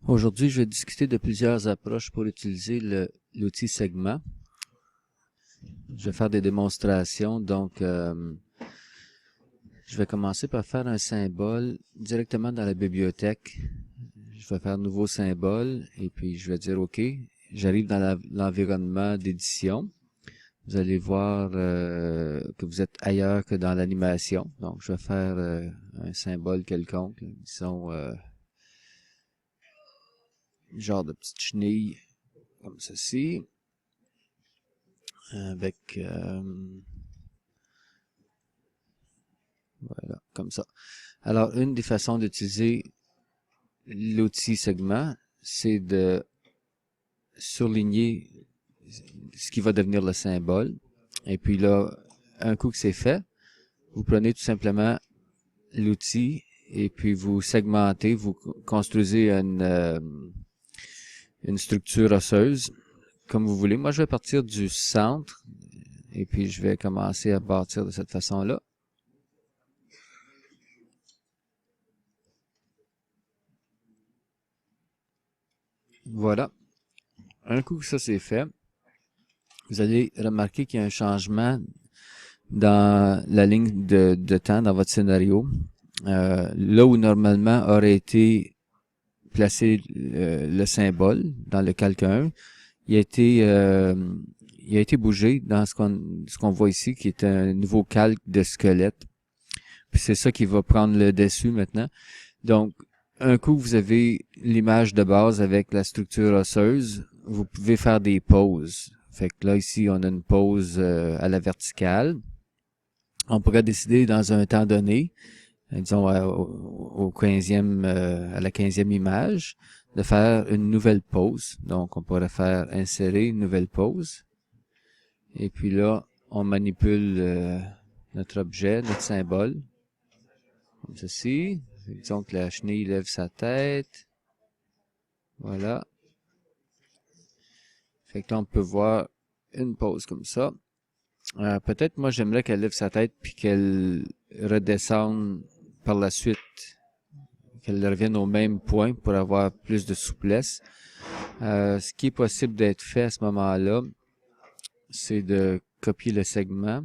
Aujourd'hui, je vais discuter de plusieurs approches pour utiliser l'outil segment. Je vais faire des démonstrations, donc je vais commencer par faire un symbole directement dans la bibliothèque. Je vais faire nouveau symbole et puis je vais dire OK. J'arrive dans l'environnement d'édition. Vous allez voir que vous êtes ailleurs que dans l'animation. Donc je vais faire un symbole quelconque, disons genre de petite chenille comme ceci, avec voilà, comme ça. Alors, une des façons d'utiliser l'outil segment, c'est de surligner ce qui va devenir le symbole. Et puis là, un coup que c'est fait, vous prenez tout simplement l'outil et puis vous segmentez, vous construisez une structure osseuse comme vous voulez. Moi, je vais partir du centre et puis je vais commencer à partir de cette façon-là. Voilà. Un coup que ça c'est fait, vous allez remarquer qu'il y a un changement dans la ligne de temps dans votre scénario. Là où normalement aurait été placé le symbole dans le calque 1, il a été bougé dans ce qu'on voit ici, qui est un nouveau calque de squelette. Puis c'est ça qui va prendre le dessus maintenant. Donc, un coup vous avez l'image de base avec la structure osseuse, vous pouvez faire des pauses. Fait que là, ici, on a une pause à la verticale. On pourrait décider dans un temps donné, disons à la 15e image, de faire une nouvelle pause. Donc, on pourrait faire insérer une nouvelle pause. Et puis là, on manipule notre objet, notre symbole, comme ceci. Disons que la chenille lève sa tête. Voilà. Fait que là, on peut voir une pause comme ça. Peut-être, moi, j'aimerais qu'elle lève sa tête puis qu'elle redescende par la suite. Qu'elle revienne au même point pour avoir plus de souplesse. Ce qui est possible d'être fait à ce moment-là, c'est de copier le segment.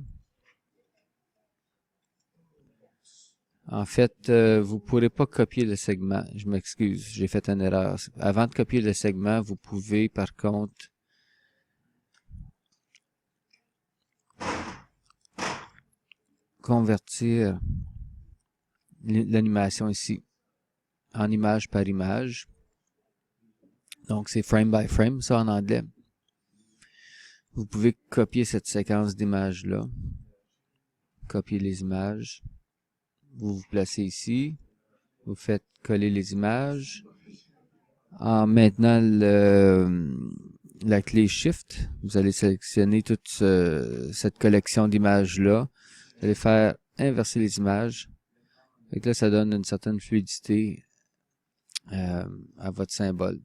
En fait, vous ne pourrez pas copier le segment. Je m'excuse, j'ai fait une erreur. Avant de copier le segment, vous pouvez par contre convertir l'animation ici en image par image. Donc, c'est frame by frame, ça en anglais. Vous pouvez copier cette séquence d'images-là. Copier les images. Vous vous placez ici. Vous faites coller les images. En maintenant la clé Shift, vous allez sélectionner toute cette collection d'images-là. Vous allez faire inverser les images. Et là, ça donne une certaine fluidité à votre symbole.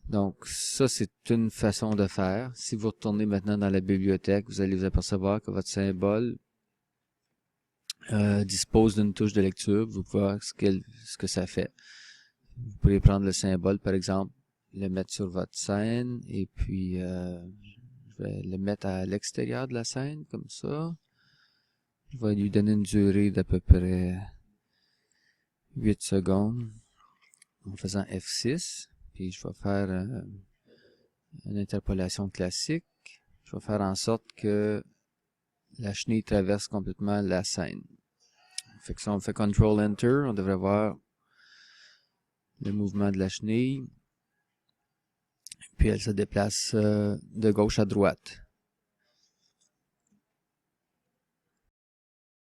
Donc, ça, c'est une façon de faire. Si vous retournez maintenant dans la bibliothèque, vous allez vous apercevoir que votre symbole dispose d'une touche de lecture. Vous pouvez voir ce que ça fait. Vous pouvez prendre le symbole, par exemple, le mettre sur votre scène, et puis je vais le mettre à l'extérieur de la scène, comme ça. Je vais lui donner une durée d'à peu près 8 secondes en faisant F6. Puis je vais faire une interpolation classique. Je vais faire en sorte que la chenille traverse complètement la scène. Fait que si on fait CTRL Enter, on devrait voir le mouvement de la chenille. Puis elle se déplace de gauche à droite.